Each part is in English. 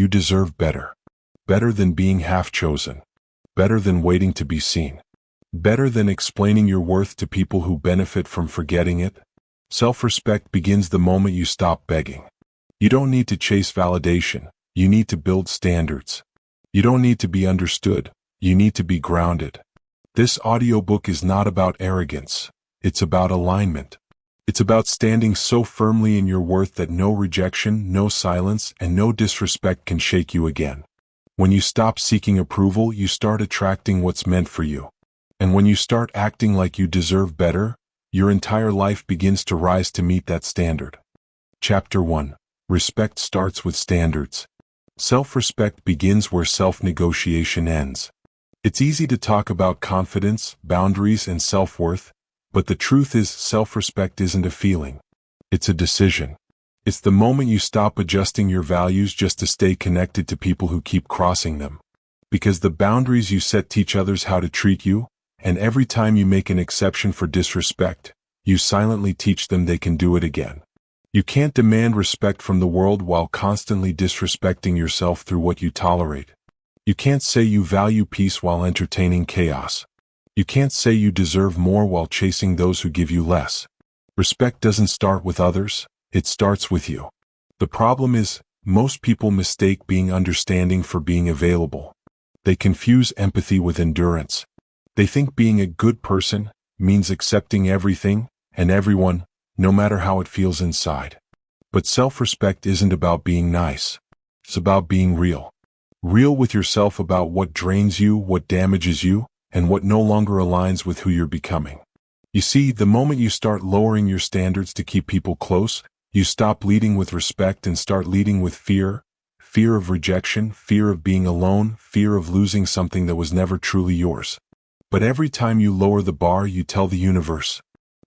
You deserve better. Better than being half-chosen. Better than waiting to be seen. Better than explaining your worth to people who benefit from forgetting it. Self-respect begins the moment you stop begging. You don't need to chase validation. You need to build standards. You don't need to be understood. You need to be grounded. This audiobook is not about arrogance. It's about alignment. It's about standing so firmly in your worth that no rejection, no silence, and no disrespect can shake you again. When you stop seeking approval, you start attracting what's meant for you. And when you start acting like you deserve better, your entire life begins to rise to meet that standard. Chapter 1. Respect starts with standards. Self-respect begins where self-negotiation ends. It's easy to talk about confidence, boundaries, and self-worth, but the truth is self-respect isn't a feeling. It's a decision. It's the moment you stop adjusting your values just to stay connected to people who keep crossing them. Because the boundaries you set teach others how to treat you, and every time you make an exception for disrespect, you silently teach them they can do it again. You can't demand respect from the world while constantly disrespecting yourself through what you tolerate. You can't say you value peace while entertaining chaos. You can't say you deserve more while chasing those who give you less. Respect doesn't start with others, it starts with you. The problem is, most people mistake being understanding for being available. They confuse empathy with endurance. They think being a good person means accepting everything and everyone, no matter how it feels inside. But self-respect isn't about being nice. It's about being real. Real with yourself about what drains you, what damages you, and what no longer aligns with who you're becoming. You see, the moment you start lowering your standards to keep people close, you stop leading with respect and start leading with fear. Fear of rejection, fear of being alone, fear of losing something that was never truly yours. But every time you lower the bar, you tell the universe,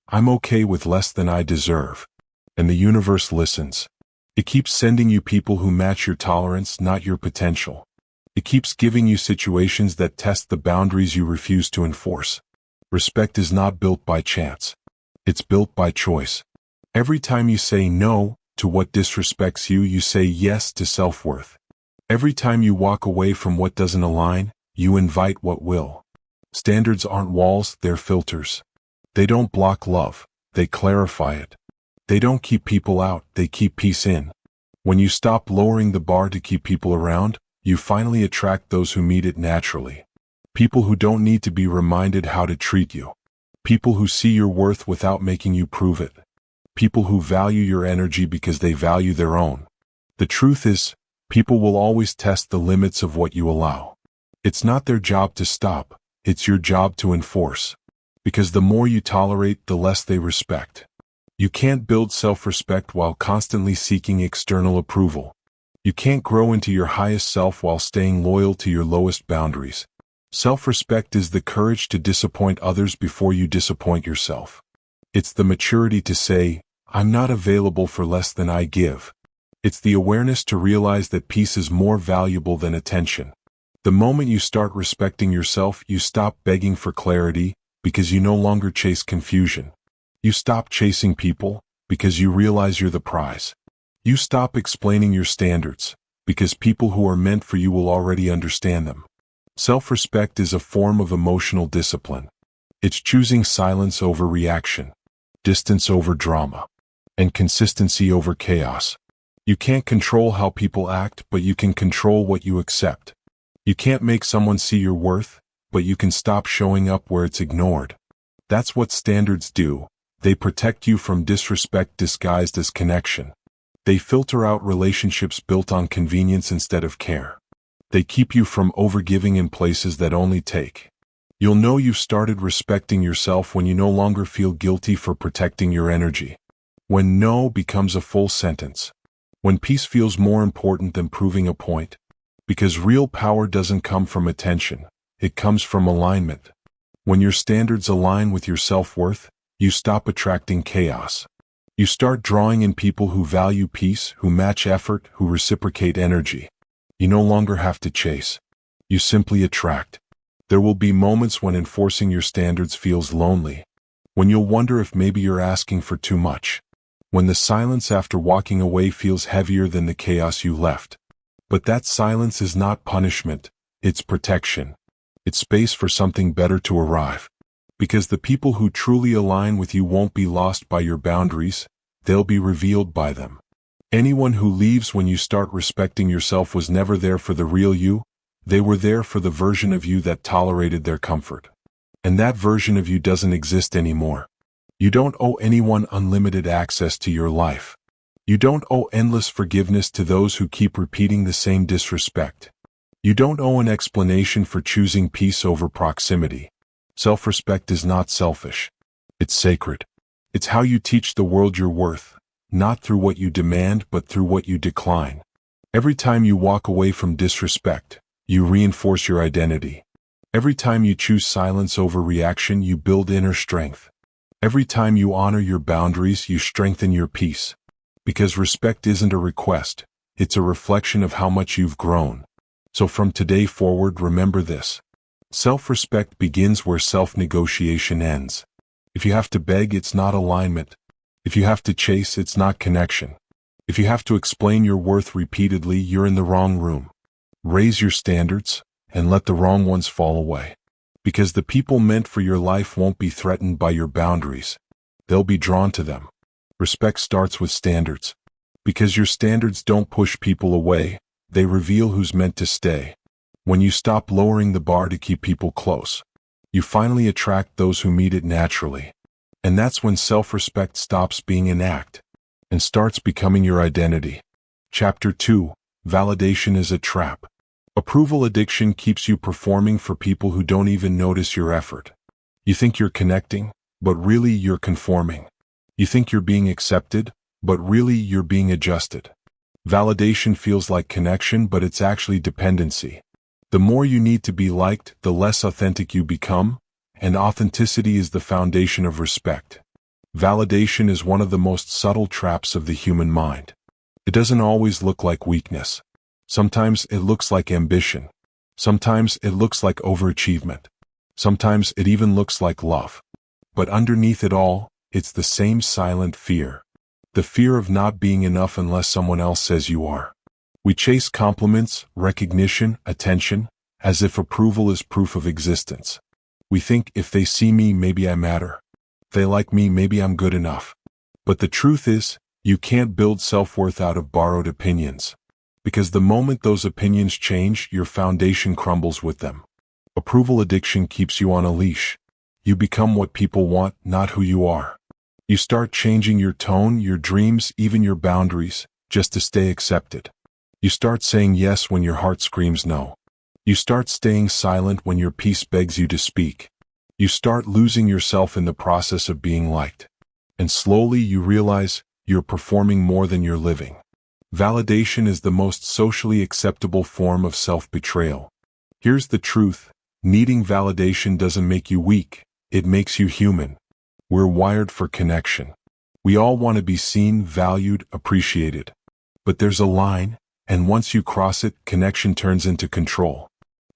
I'm okay with less than I deserve. And the universe listens. It keeps sending you people who match your tolerance, not your potential. It keeps giving you situations that test the boundaries you refuse to enforce. Respect is not built by chance. It's built by choice. Every time you say no to what disrespects you, you say yes to self-worth. Every time you walk away from what doesn't align, you invite what will. Standards aren't walls, they're filters. They don't block love, they clarify it. They don't keep people out, they keep peace in. When you stop lowering the bar to keep people around, you finally attract those who meet it naturally. People who don't need to be reminded how to treat you. People who see your worth without making you prove it. People who value your energy because they value their own. The truth is, people will always test the limits of what you allow. It's not their job to stop. It's your job to enforce. Because the more you tolerate, the less they respect. You can't build self-respect while constantly seeking external approval. You can't grow into your highest self while staying loyal to your lowest boundaries. Self-respect is the courage to disappoint others before you disappoint yourself. It's the maturity to say, I'm not available for less than I give. It's the awareness to realize that peace is more valuable than attention. The moment you start respecting yourself, you stop begging for clarity, because you no longer chase confusion. You stop chasing people, because you realize you're the prize. You stop explaining your standards, because people who are meant for you will already understand them. Self-respect is a form of emotional discipline. It's choosing silence over reaction, distance over drama, and consistency over chaos. You can't control how people act, but you can control what you accept. You can't make someone see your worth, but you can stop showing up where it's ignored. That's what standards do. They protect you from disrespect disguised as connection. They filter out relationships built on convenience instead of care. They keep you from overgiving in places that only take. You'll know you've started respecting yourself when you no longer feel guilty for protecting your energy. When no becomes a full sentence. When peace feels more important than proving a point. Because real power doesn't come from attention, it comes from alignment. When your standards align with your self-worth, you stop attracting chaos. You start drawing in people who value peace, who match effort, who reciprocate energy. You no longer have to chase. You simply attract. There will be moments when enforcing your standards feels lonely. When you'll wonder if maybe you're asking for too much. When the silence after walking away feels heavier than the chaos you left. But that silence is not punishment, it's protection. It's space for something better to arrive. Because the people who truly align with you won't be lost by your boundaries, they'll be revealed by them. Anyone who leaves when you start respecting yourself was never there for the real you, they were there for the version of you that tolerated their comfort. And that version of you doesn't exist anymore. You don't owe anyone unlimited access to your life. You don't owe endless forgiveness to those who keep repeating the same disrespect. You don't owe an explanation for choosing peace over proximity. Self-respect is not selfish. It's sacred. It's how you teach the world your worth, not through what you demand but through what you decline. Every time you walk away from disrespect, you reinforce your identity. Every time you choose silence over reaction, you build inner strength. Every time you honor your boundaries, you strengthen your peace. Because respect isn't a request, it's a reflection of how much you've grown. So from today forward, remember this. Self-respect begins where self-negotiation ends. If you have to beg, it's not alignment. If you have to chase, it's not connection. If you have to explain your worth repeatedly, you're in the wrong room. Raise your standards, and let the wrong ones fall away. Because the people meant for your life won't be threatened by your boundaries. They'll be drawn to them. Respect starts with standards. Because your standards don't push people away, they reveal who's meant to stay. When you stop lowering the bar to keep people close, you finally attract those who meet it naturally. And that's when self-respect stops being an act and starts becoming your identity. Chapter 2. Validation is a trap. Approval addiction keeps you performing for people who don't even notice your effort. You think you're connecting, but really you're conforming. You think you're being accepted, but really you're being adjusted. Validation feels like connection, but it's actually dependency. The more you need to be liked, the less authentic you become, and authenticity is the foundation of respect. Validation is one of the most subtle traps of the human mind. It doesn't always look like weakness. Sometimes it looks like ambition. Sometimes it looks like overachievement. Sometimes it even looks like love. But underneath it all, it's the same silent fear. The fear of not being enough unless someone else says you are. We chase compliments, recognition, attention, as if approval is proof of existence. We think if they see me, maybe I matter. If they like me, maybe I'm good enough. But the truth is, you can't build self-worth out of borrowed opinions. Because the moment those opinions change, your foundation crumbles with them. Approval addiction keeps you on a leash. You become what people want, not who you are. You start changing your tone, your dreams, even your boundaries, just to stay accepted. You start saying yes when your heart screams no. You start staying silent when your peace begs you to speak. You start losing yourself in the process of being liked. And slowly you realize you're performing more than you're living. Validation is the most socially acceptable form of self-betrayal. Here's the truth. Needing validation doesn't make you weak. It makes you human. We're wired for connection. We all want to be seen, valued, appreciated. But there's a line, and once you cross it, connection turns into control.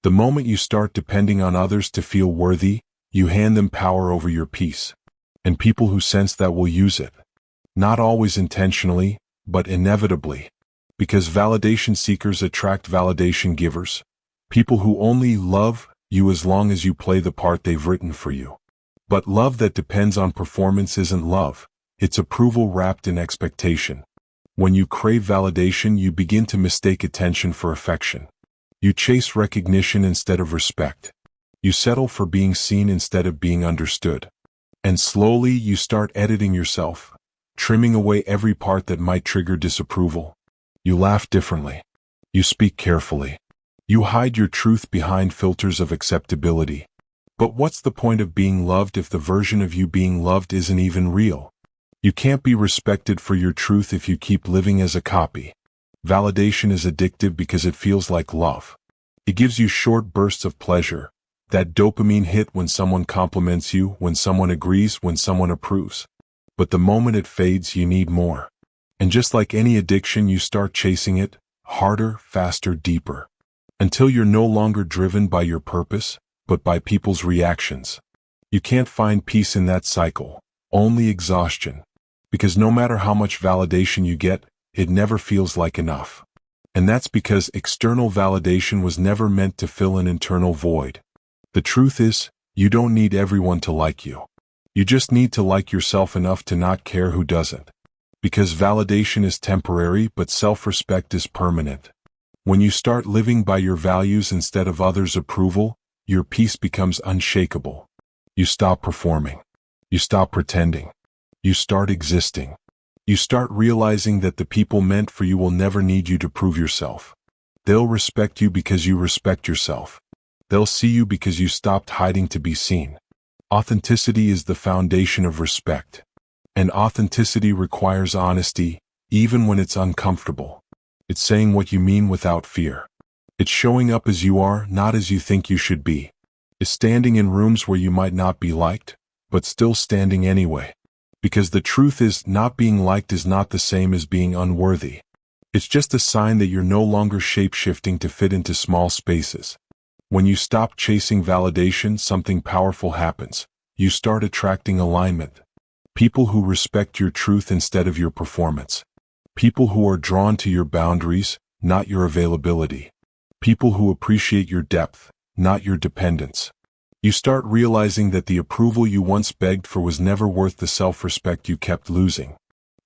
The moment you start depending on others to feel worthy, you hand them power over your peace. And people who sense that will use it. Not always intentionally, but inevitably. Because validation seekers attract validation givers. People who only love you as long as you play the part they've written for you. But love that depends on performance isn't love. It's approval wrapped in expectation. When you crave validation, you begin to mistake attention for affection. You chase recognition instead of respect. You settle for being seen instead of being understood. And slowly you start editing yourself, trimming away every part that might trigger disapproval. You laugh differently. You speak carefully. You hide your truth behind filters of acceptability. But what's the point of being loved if the version of you being loved isn't even real? You can't be respected for your truth if you keep living as a copy. Validation is addictive because it feels like love. It gives you short bursts of pleasure, that dopamine hit when someone compliments you, when someone agrees, when someone approves. But the moment it fades, you need more. And just like any addiction, you start chasing it, harder, faster, deeper. Until you're no longer driven by your purpose, but by people's reactions. You can't find peace in that cycle, only exhaustion. Because no matter how much validation you get, it never feels like enough. And that's because external validation was never meant to fill an internal void. The truth is, you don't need everyone to like you. You just need to like yourself enough to not care who doesn't. Because validation is temporary, but self-respect is permanent. When you start living by your values instead of others' approval, your peace becomes unshakable. You stop performing. You stop pretending. You start existing. You start realizing that the people meant for you will never need you to prove yourself. They'll respect you because you respect yourself. They'll see you because you stopped hiding to be seen. Authenticity is the foundation of respect. And authenticity requires honesty, even when it's uncomfortable. It's saying what you mean without fear. It's showing up as you are, not as you think you should be. It's standing in rooms where you might not be liked, but still standing anyway. Because the truth is, not being liked is not the same as being unworthy. It's just a sign that you're no longer shape-shifting to fit into small spaces. When you stop chasing validation, something powerful happens. You start attracting alignment. People who respect your truth instead of your performance. People who are drawn to your boundaries, not your availability. People who appreciate your depth, not your dependence. You start realizing that the approval you once begged for was never worth the self-respect you kept losing.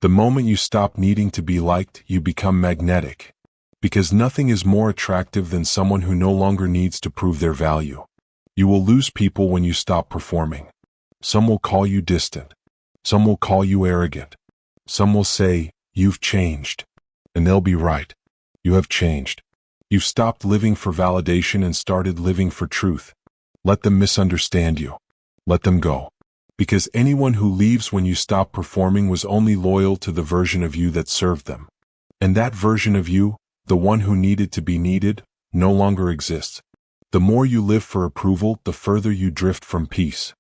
The moment you stop needing to be liked, you become magnetic. Because nothing is more attractive than someone who no longer needs to prove their value. You will lose people when you stop performing. Some will call you distant. Some will call you arrogant. Some will say, "You've changed." And they'll be right. You have changed. You've stopped living for validation and started living for truth. Let them misunderstand you. Let them go. Because anyone who leaves when you stop performing was only loyal to the version of you that served them. And that version of you, the one who needed to be needed, no longer exists. The more you live for approval, the further you drift from peace.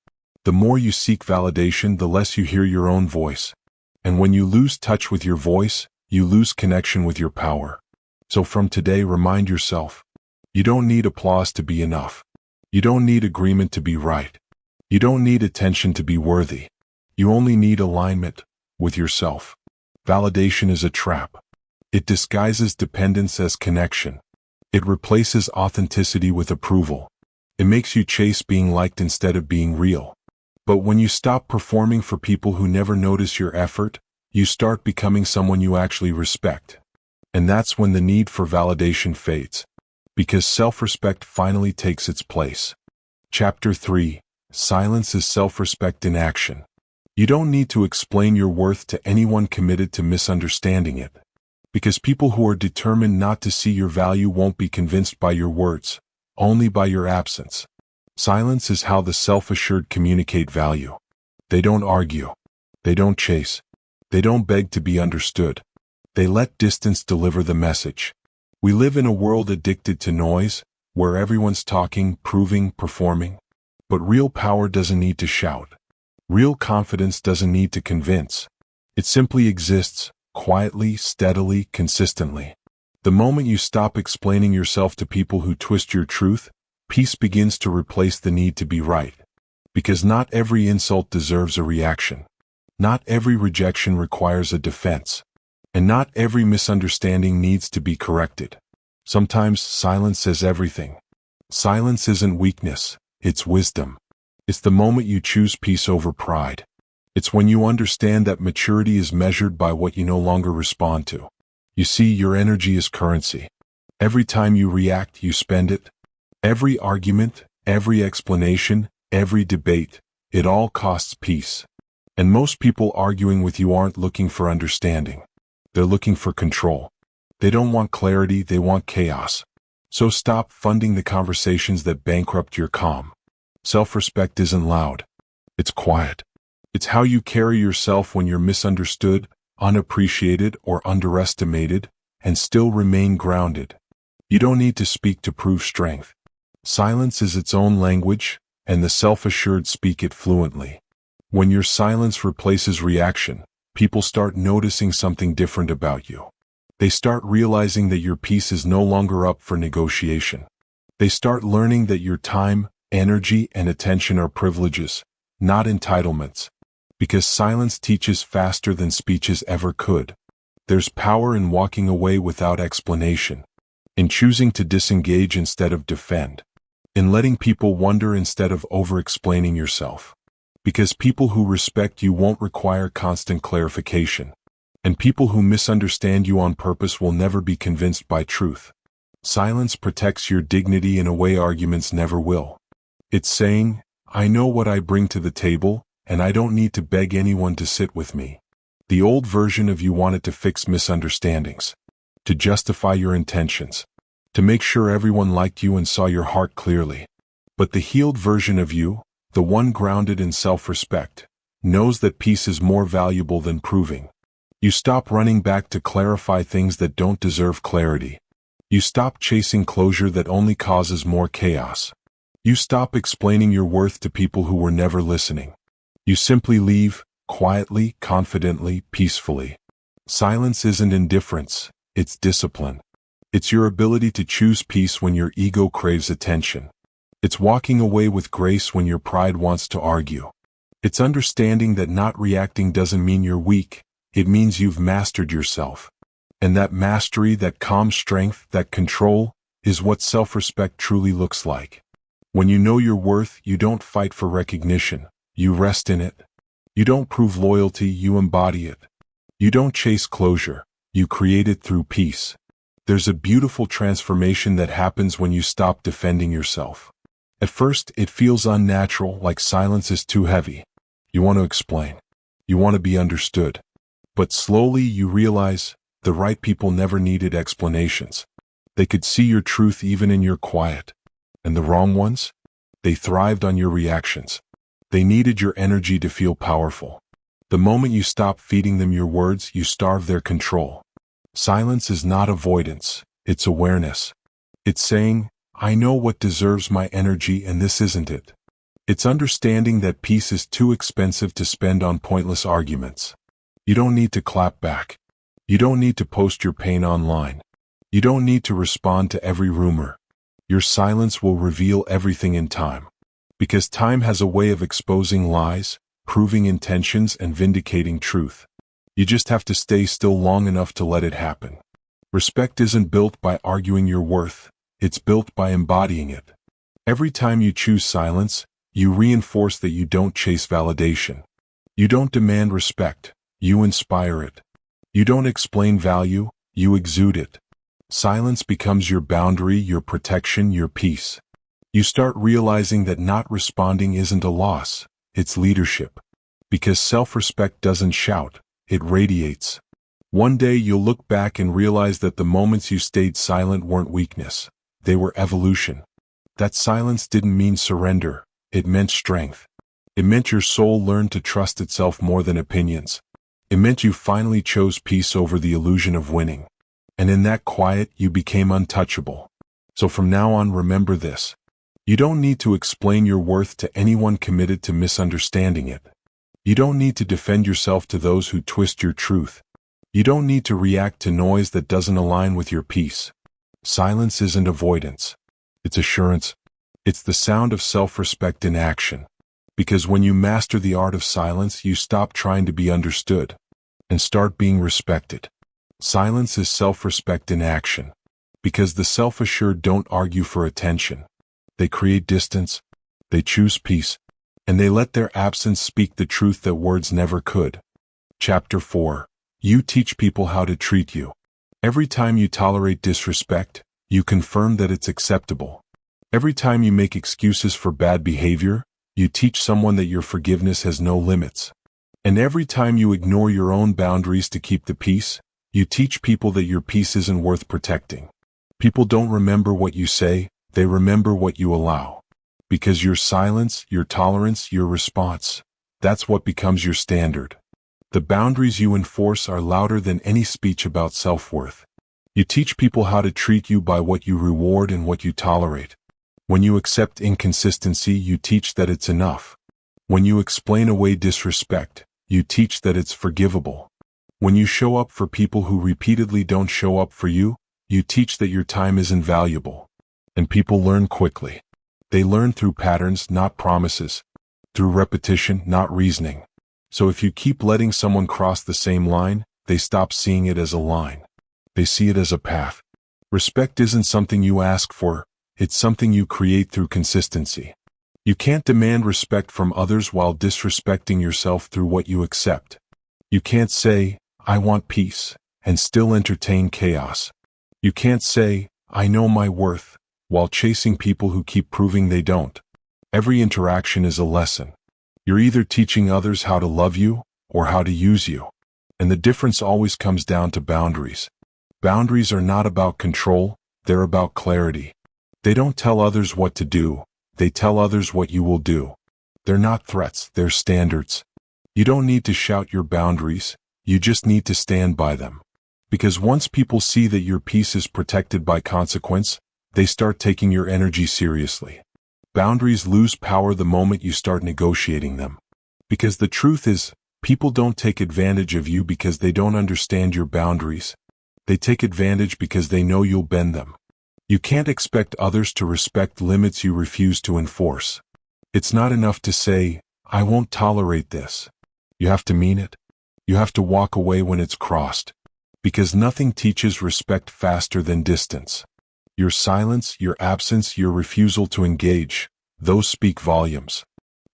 The more you seek validation, the less you hear your own voice. And when you lose touch with your voice, you lose connection with your power. So from today, remind yourself, you don't need applause to be enough. You don't need agreement to be right. You don't need attention to be worthy. You only need alignment with yourself. Validation is a trap. It disguises dependence as connection. It replaces authenticity with approval. It makes you chase being liked instead of being real. But when you stop performing for people who never notice your effort, you start becoming someone you actually respect. And that's when the need for validation fades. Because self-respect finally takes its place. Chapter 3. Silence is self-respect in action. You don't need to explain your worth to anyone committed to misunderstanding it. Because people who are determined not to see your value won't be convinced by your words, only by your absence. Silence is how the self-assured communicate value. They don't argue. They don't chase. They don't beg to be understood. They let distance deliver the message. We live in a world addicted to noise, where everyone's talking, proving, performing. But real power doesn't need to shout. Real confidence doesn't need to convince. It simply exists, quietly, steadily, consistently. The moment you stop explaining yourself to people who twist your truth, peace begins to replace the need to be right. Because not every insult deserves a reaction. Not every rejection requires a defense. And not every misunderstanding needs to be corrected. Sometimes silence says everything. Silence isn't weakness, it's wisdom. It's the moment you choose peace over pride. It's when you understand that maturity is measured by what you no longer respond to. You see, your energy is currency. Every time you react, you spend it. Every argument, every explanation, every debate, it all costs peace. And most people arguing with you aren't looking for understanding. They're looking for control. They don't want clarity, they want chaos. So stop funding the conversations that bankrupt your calm. Self-respect isn't loud. It's quiet. It's how you carry yourself when you're misunderstood, unappreciated, or underestimated, and still remain grounded. You don't need to speak to prove strength. Silence is its own language, and the self-assured speak it fluently. When your silence replaces reaction, people start noticing something different about you. They start realizing that your peace is no longer up for negotiation. They start learning that your time, energy, and attention are privileges, not entitlements. Because silence teaches faster than speeches ever could. There's power in walking away without explanation, in choosing to disengage instead of defend, in letting people wonder instead of over-explaining yourself. Because people who respect you won't require constant clarification, and people who misunderstand you on purpose will never be convinced by truth. Silence protects your dignity in a way arguments never will. It's saying, I know what I bring to the table, and I don't need to beg anyone to sit with me. The old version of you wanted to fix misunderstandings, to justify your intentions, to make sure everyone liked you and saw your heart clearly. But the healed version of you, the one grounded in self-respect, knows that peace is more valuable than proving. You stop running back to clarify things that don't deserve clarity. You stop chasing closure that only causes more chaos. You stop explaining your worth to people who were never listening. You simply leave, quietly, confidently, peacefully. Silence isn't indifference, it's discipline. It's your ability to choose peace when your ego craves attention. It's walking away with grace when your pride wants to argue. It's understanding that not reacting doesn't mean you're weak, it means you've mastered yourself. And that mastery, that calm strength, that control, is what self-respect truly looks like. When you know your worth, you don't fight for recognition, you rest in it. You don't prove loyalty, you embody it. You don't chase closure, you create it through peace. There's a beautiful transformation that happens when you stop defending yourself. At first, it feels unnatural, like silence is too heavy. You want to explain. You want to be understood. But slowly you realize, the right people never needed explanations. They could see your truth even in your quiet. And the wrong ones? They thrived on your reactions. They needed your energy to feel powerful. The moment you stop feeding them your words, you starve their control. Silence is not avoidance, it's awareness. It's saying, I know what deserves my energy and this isn't it. It's understanding that peace is too expensive to spend on pointless arguments. You don't need to clap back. You don't need to post your pain online. You don't need to respond to every rumor. Your silence will reveal everything in time. Because time has a way of exposing lies, proving intentions, and vindicating truth. You just have to stay still long enough to let it happen. Respect isn't built by arguing your worth, it's built by embodying it. Every time you choose silence, you reinforce that you don't chase validation. You don't demand respect, you inspire it. You don't explain value, you exude it. Silence becomes your boundary, your protection, your peace. You start realizing that not responding isn't a loss, it's leadership. Because self-respect doesn't shout, it radiates. One day you'll look back and realize that the moments you stayed silent weren't weakness, they were evolution. That silence didn't mean surrender, it meant strength. It meant your soul learned to trust itself more than opinions. It meant you finally chose peace over the illusion of winning. And in that quiet, you became untouchable. So from now on, remember this. You don't need to explain your worth to anyone committed to misunderstanding it. You don't need to defend yourself to those who twist your truth. You don't need to react to noise that doesn't align with your peace. Silence isn't avoidance. It's assurance. It's the sound of self-respect in action. Because when you master the art of silence, you stop trying to be understood and start being respected. Silence is self-respect in action. Because the self-assured don't argue for attention. They create distance, they choose peace, and they let their absence speak the truth that words never could. Chapter 4. You teach people how to treat you. Every time you tolerate disrespect, you confirm that it's acceptable. Every time you make excuses for bad behavior, you teach someone that your forgiveness has no limits. And every time you ignore your own boundaries to keep the peace, you teach people that your peace isn't worth protecting. People don't remember what you say, they remember what you allow. Because your silence, your tolerance, your response, that's what becomes your standard. The boundaries you enforce are louder than any speech about self-worth. You teach people how to treat you by what you reward and what you tolerate. When you accept inconsistency, you teach that it's enough. When you explain away disrespect, you teach that it's forgivable. When you show up for people who repeatedly don't show up for you, you teach that your time is invaluable. And people learn quickly. They learn through patterns, not promises. Through repetition, not reasoning. So if you keep letting someone cross the same line, they stop seeing it as a line. They see it as a path. Respect isn't something you ask for, it's something you create through consistency. You can't demand respect from others while disrespecting yourself through what you accept. You can't say, "I want peace," and still entertain chaos. You can't say, "I know my worth," while chasing people who keep proving they don't. Every interaction is a lesson. You're either teaching others how to love you or how to use you. And the difference always comes down to boundaries. Boundaries are not about control, they're about clarity. They don't tell others what to do, they tell others what you will do. They're not threats, they're standards. You don't need to shout your boundaries, you just need to stand by them. Because once people see that your peace is protected by consequence, they start taking your energy seriously. Boundaries lose power the moment you start negotiating them. Because the truth is, people don't take advantage of you because they don't understand your boundaries. They take advantage because they know you'll bend them. You can't expect others to respect limits you refuse to enforce. It's not enough to say, "I won't tolerate this." You have to mean it. You have to walk away when it's crossed. Because nothing teaches respect faster than distance. Your silence, your absence, your refusal to engage, those speak volumes.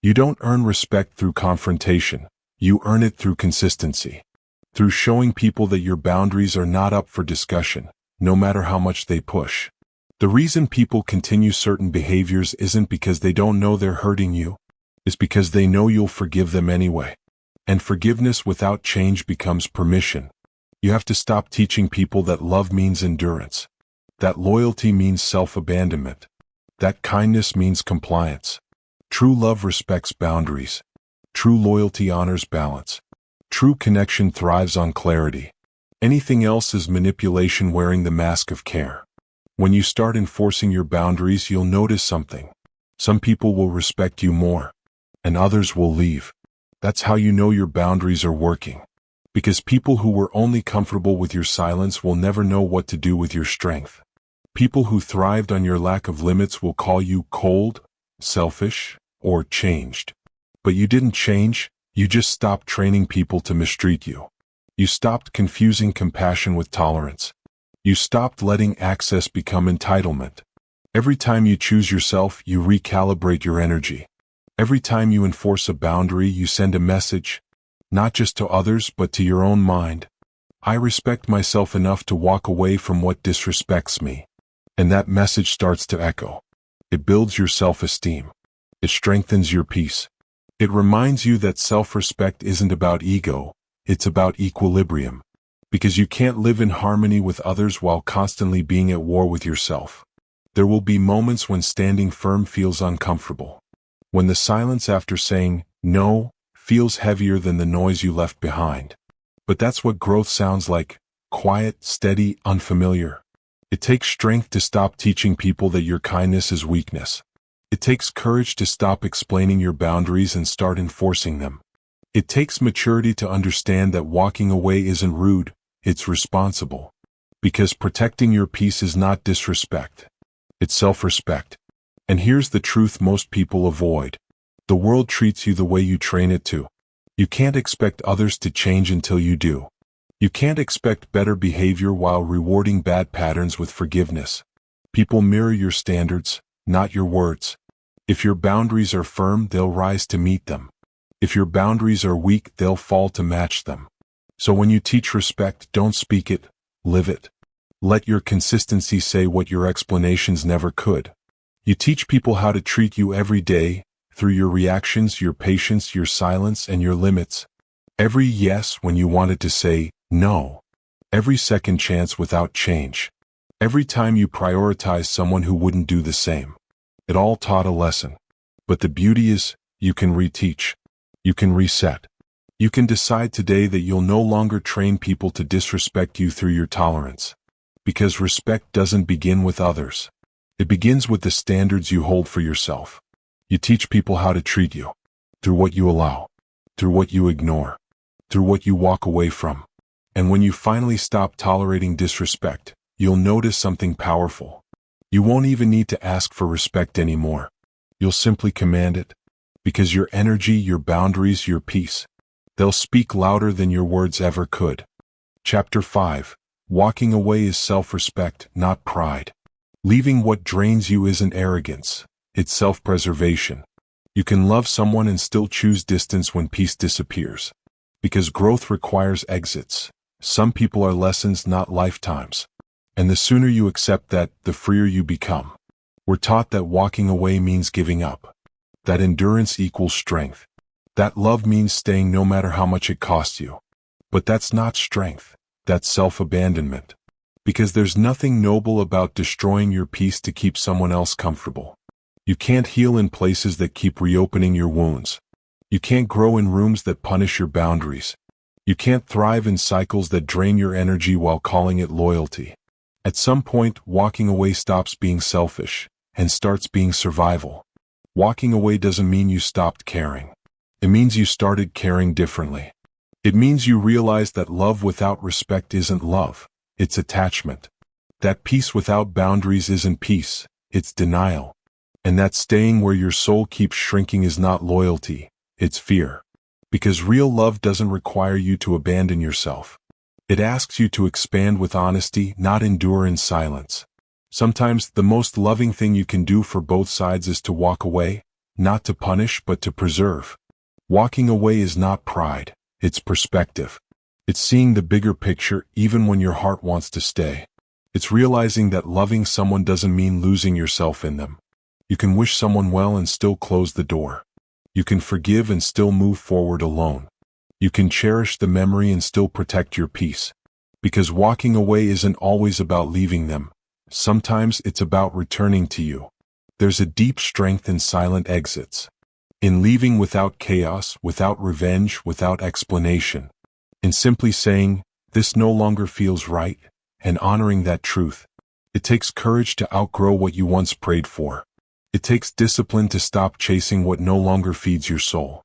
You don't earn respect through confrontation, you earn it through consistency. Through showing people that your boundaries are not up for discussion, no matter how much they push. The reason people continue certain behaviors isn't because they don't know they're hurting you, it's because they know you'll forgive them anyway. And forgiveness without change becomes permission. You have to stop teaching people that love means endurance, that loyalty means self-abandonment, that kindness means compliance. True love respects boundaries. True loyalty honors balance. True connection thrives on clarity. Anything else is manipulation wearing the mask of care. When you start enforcing your boundaries, you'll notice something. Some people will respect you more, and others will leave. That's how you know your boundaries are working. Because people who were only comfortable with your silence will never know what to do with your strength. People who thrived on your lack of limits will call you cold, selfish, or changed. But you didn't change, you just stopped training people to mistreat you. You stopped confusing compassion with tolerance. You stopped letting access become entitlement. Every time you choose yourself, you recalibrate your energy. Every time you enforce a boundary, you send a message, not just to others but to your own mind. I respect myself enough to walk away from what disrespects me. And that message starts to echo. It builds your self-esteem. It strengthens your peace. It reminds you that self-respect isn't about ego, it's about equilibrium. Because you can't live in harmony with others while constantly being at war with yourself. There will be moments when standing firm feels uncomfortable. When the silence after saying no feels heavier than the noise you left behind. But that's what growth sounds like: quiet, steady, unfamiliar. It takes strength to stop teaching people that your kindness is weakness. It takes courage to stop explaining your boundaries and start enforcing them. It takes maturity to understand that walking away isn't rude, it's responsible. Because protecting your peace is not disrespect. It's self-respect. And here's the truth most people avoid. The world treats you the way you train it to. You can't expect others to change until you do. You can't expect better behavior while rewarding bad patterns with forgiveness. People mirror your standards, not your words. If your boundaries are firm, they'll rise to meet them. If your boundaries are weak, they'll fall to match them. So when you teach respect, don't speak it, live it. Let your consistency say what your explanations never could. You teach people how to treat you every day, through your reactions, your patience, your silence, and your limits. Every yes when you wanted to say no. Every second chance without change. Every time you prioritize someone who wouldn't do the same. It all taught a lesson. But the beauty is, you can reteach. You can reset. You can decide today that you'll no longer train people to disrespect you through your tolerance. Because respect doesn't begin with others. It begins with the standards you hold for yourself. You teach people how to treat you. Through what you allow. Through what you ignore. Through what you walk away from. And when you finally stop tolerating disrespect, you'll notice something powerful. You won't even need to ask for respect anymore. You'll simply command it. Because your energy, your boundaries, your peace, they'll speak louder than your words ever could. Chapter 5. Walking away is self-respect, not pride. Leaving what drains you isn't arrogance, it's self-preservation. You can love someone and still choose distance when peace disappears. Because growth requires exits. Some people are lessons, not lifetimes. And the sooner you accept that, the freer you become. We're taught that walking away means giving up. That endurance equals strength. That love means staying no matter how much it costs you. But that's not strength. That's self-abandonment. Because there's nothing noble about destroying your peace to keep someone else comfortable. You can't heal in places that keep reopening your wounds. You can't grow in rooms that punish your boundaries. You can't thrive in cycles that drain your energy while calling it loyalty. At some point, walking away stops being selfish and starts being survival. Walking away doesn't mean you stopped caring. It means you started caring differently. It means you realize that love without respect isn't love, it's attachment. That peace without boundaries isn't peace, it's denial. And that staying where your soul keeps shrinking is not loyalty, it's fear. Because real love doesn't require you to abandon yourself. It asks you to expand with honesty, not endure in silence. Sometimes the most loving thing you can do for both sides is to walk away, not to punish but to preserve. Walking away is not pride, it's perspective. It's seeing the bigger picture even when your heart wants to stay. It's realizing that loving someone doesn't mean losing yourself in them. You can wish someone well and still close the door. You can forgive and still move forward alone. You can cherish the memory and still protect your peace. Because walking away isn't always about leaving them. Sometimes it's about returning to you. There's a deep strength in silent exits. In leaving without chaos, without revenge, without explanation. In simply saying, this no longer feels right, and honoring that truth. It takes courage to outgrow what you once prayed for. It takes discipline to stop chasing what no longer feeds your soul.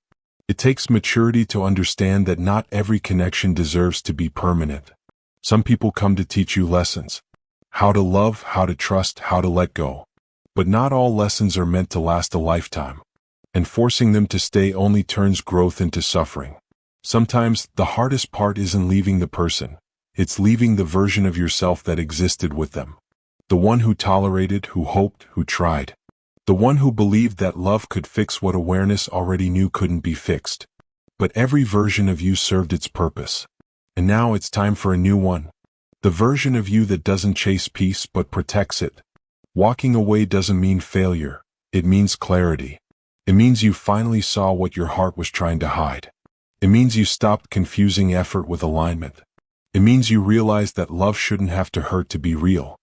It takes maturity to understand that not every connection deserves to be permanent. Some people come to teach you lessons. How to love, how to trust, how to let go. But not all lessons are meant to last a lifetime. And forcing them to stay only turns growth into suffering. Sometimes, the hardest part isn't leaving the person. It's leaving the version of yourself that existed with them. The one who tolerated, who hoped, who tried. The one who believed that love could fix what awareness already knew couldn't be fixed. But every version of you served its purpose. And now it's time for a new one. The version of you that doesn't chase peace but protects it. Walking away doesn't mean failure. It means clarity. It means you finally saw what your heart was trying to hide. It means you stopped confusing effort with alignment. It means you realized that love shouldn't have to hurt to be real.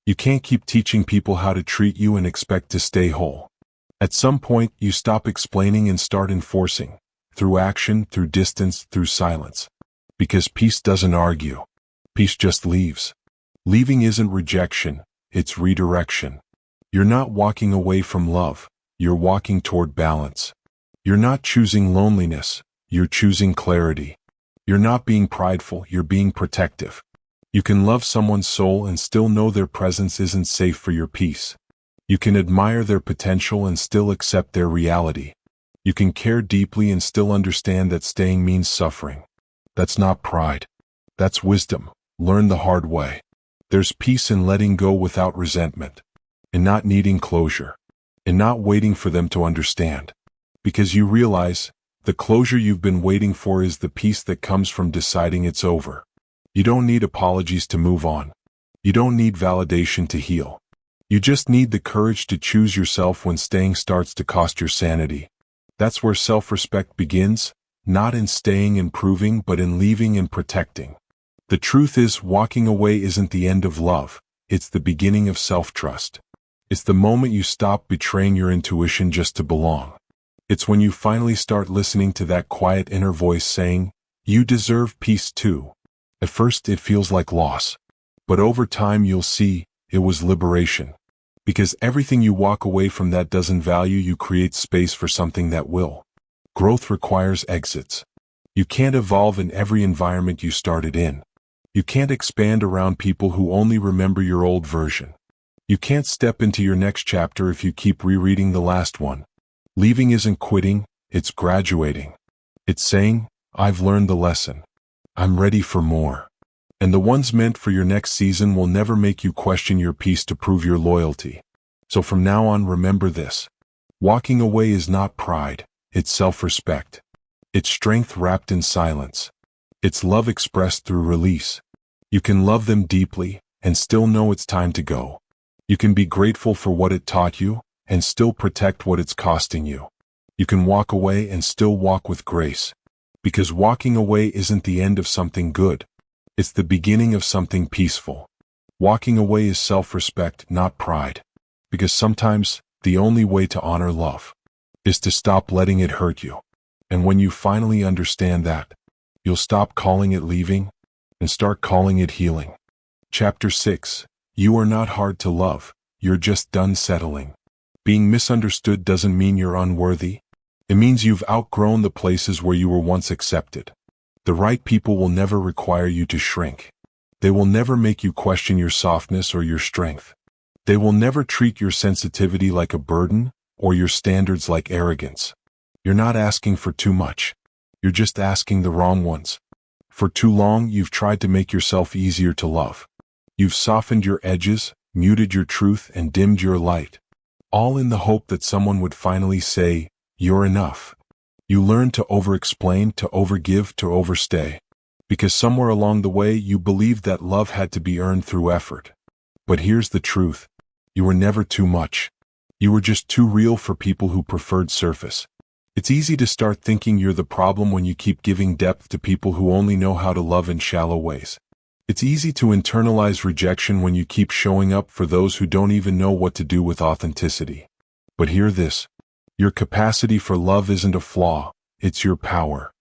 You can't keep teaching people how to treat you and expect to stay whole. At some point, you stop explaining and start enforcing. Through action, through distance, through silence. Because peace doesn't argue. Peace just leaves. Leaving isn't rejection, it's redirection. You're not walking away from love, you're walking toward balance. You're not choosing loneliness, you're choosing clarity. You're not being prideful, you're being protective. You can love someone's soul and still know their presence isn't safe for your peace. You can admire their potential and still accept their reality. You can care deeply and still understand that staying means suffering. That's not pride. That's wisdom, learned the hard way. There's peace in letting go without resentment. In not needing closure. In not waiting for them to understand. Because you realize, the closure you've been waiting for is the peace that comes from deciding it's over. You don't need apologies to move on. You don't need validation to heal. You just need the courage to choose yourself when staying starts to cost your sanity. That's where self-respect begins, not in staying and proving but in leaving and protecting. The truth is, walking away isn't the end of love, it's the beginning of self-trust. It's the moment you stop betraying your intuition just to belong. It's when you finally start listening to that quiet inner voice saying, you deserve peace too. At first it feels like loss. But over time you'll see, it was liberation. Because everything you walk away from that doesn't value you creates space for something that will. Growth requires exits. You can't evolve in every environment you started in. You can't expand around people who only remember your old version. You can't step into your next chapter if you keep rereading the last one. Leaving isn't quitting, it's graduating. It's saying, I've learned the lesson. I'm ready for more. And the ones meant for your next season will never make you question your peace to prove your loyalty. So from now on, remember this. Walking away is not pride, it's self-respect. It's strength wrapped in silence. It's love expressed through release. You can love them deeply and still know it's time to go. You can be grateful for what it taught you and still protect what it's costing you. You can walk away and still walk with grace. Because walking away isn't the end of something good. It's the beginning of something peaceful. Walking away is self-respect, not pride. Because sometimes the only way to honor love is to stop letting it hurt you. And when you finally understand that, you'll stop calling it leaving and start calling it healing. Chapter 6. You are not hard to love, you're just done settling. Being misunderstood doesn't mean you're unworthy. It means you've outgrown the places where you were once accepted. The right people will never require you to shrink. They will never make you question your softness or your strength. They will never treat your sensitivity like a burden or your standards like arrogance. You're not asking for too much. You're just asking the wrong ones. For too long, you've tried to make yourself easier to love. You've softened your edges, muted your truth, and dimmed your light. All in the hope that someone would finally say, "You're enough." You learned to over-explain, to overgive, to overstay. Because somewhere along the way, you believed that love had to be earned through effort. But here's the truth. You were never too much. You were just too real for people who preferred surface. It's easy to start thinking you're the problem when you keep giving depth to people who only know how to love in shallow ways. It's easy to internalize rejection when you keep showing up for those who don't even know what to do with authenticity. But hear this. Your capacity for love isn't a flaw, it's your power.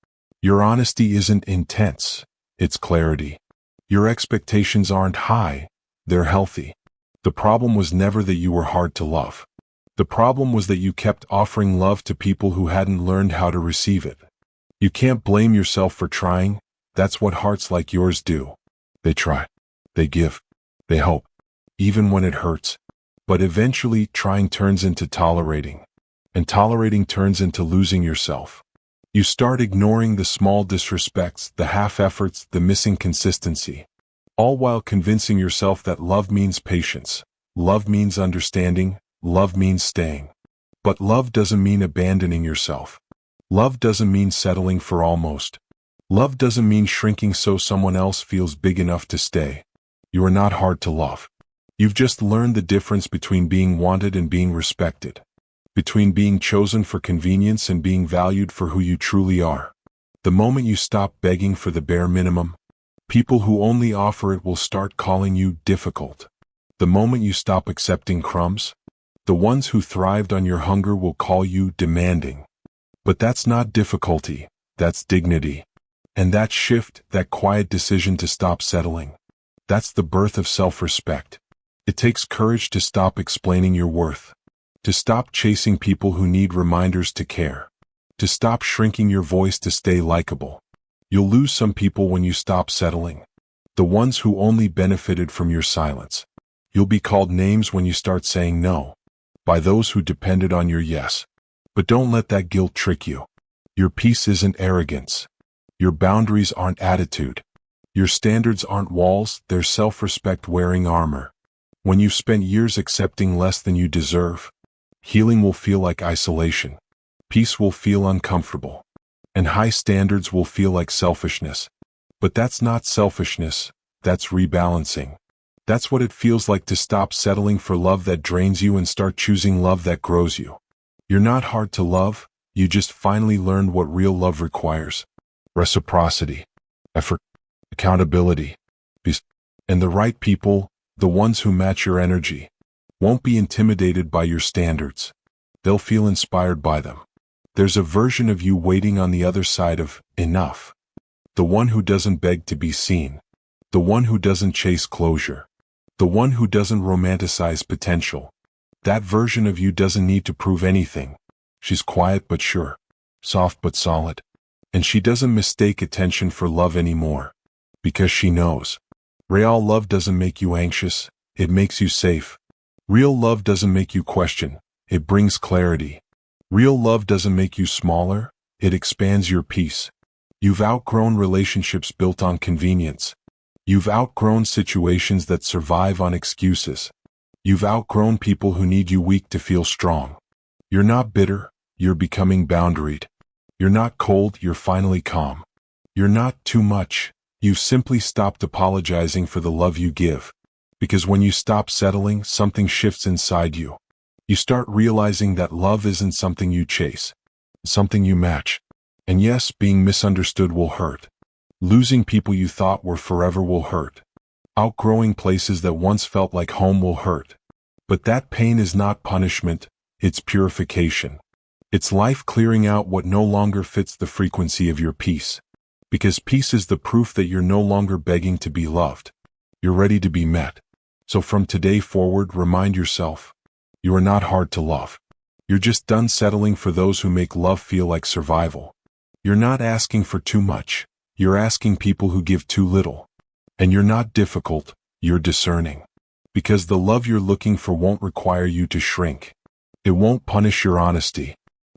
Your honesty isn't intense, it's clarity. Your expectations aren't high, they're healthy. The problem was never that you were hard to love. The problem was that you kept offering love to people who hadn't learned how to receive it. You can't blame yourself for trying, that's what hearts like yours do. They try, they give, they hope, even when it hurts. But eventually, trying turns into tolerating. And tolerating turns into losing yourself. You start ignoring the small disrespects, the half-efforts, the missing consistency. All while convincing yourself that love means patience, love means understanding, love means staying. But love doesn't mean abandoning yourself. Love doesn't mean settling for almost. Love doesn't mean shrinking so someone else feels big enough to stay. You are not hard to love. You've just learned the difference between being wanted and being respected. Between being chosen for convenience and being valued for who you truly are. The moment you stop begging for the bare minimum, people who only offer it will start calling you difficult. The moment you stop accepting crumbs, the ones who thrived on your hunger will call you demanding. But that's not difficulty, that's dignity. And that shift, that quiet decision to stop settling, that's the birth of self-respect. It takes courage to stop explaining your worth. To stop chasing people who need reminders to care. To stop shrinking your voice to stay likable. You'll lose some people when you stop settling. The ones who only benefited from your silence. You'll be called names when you start saying no. By those who depended on your yes. But don't let that guilt trick you. Your peace isn't arrogance. Your boundaries aren't attitude. Your standards aren't walls, they're self-respect wearing armor. When you've spent years accepting less than you deserve, healing will feel like isolation. Peace will feel uncomfortable. And high standards will feel like selfishness. But that's not selfishness, that's rebalancing. That's what it feels like to stop settling for love that drains you and start choosing love that grows you. You're not hard to love, you just finally learned what real love requires. Reciprocity, effort, accountability, peace. And the right people, the ones who match your energy, won't be intimidated by your standards. They'll feel inspired by them. There's a version of you waiting on the other side of enough. The one who doesn't beg to be seen. The one who doesn't chase closure. The one who doesn't romanticize potential. That version of you doesn't need to prove anything. She's quiet but sure. Soft but solid. And she doesn't mistake attention for love anymore. Because she knows. Real love doesn't make you anxious, it makes you safe. Real love doesn't make you question, it brings clarity. Real love doesn't make you smaller, it expands your peace. You've outgrown relationships built on convenience. You've outgrown situations that survive on excuses. You've outgrown people who need you weak to feel strong. You're not bitter, you're becoming boundaried. You're not cold, you're finally calm. You're not too much, you've simply stopped apologizing for the love you give. Because when you stop settling, something shifts inside you. You start realizing that love isn't something you chase, it's something you match. And yes, being misunderstood will hurt. Losing people you thought were forever will hurt. Outgrowing places that once felt like home will hurt. But that pain is not punishment, it's purification. It's life clearing out what no longer fits the frequency of your peace. Because peace is the proof that you're no longer begging to be loved. You're ready to be met. So from today forward, remind yourself, you are not hard to love. You're just done settling for those who make love feel like survival. You're not asking for too much. You're asking people who give too little. And you're not difficult, you're discerning. Because the love you're looking for won't require you to shrink. It won't punish your honesty.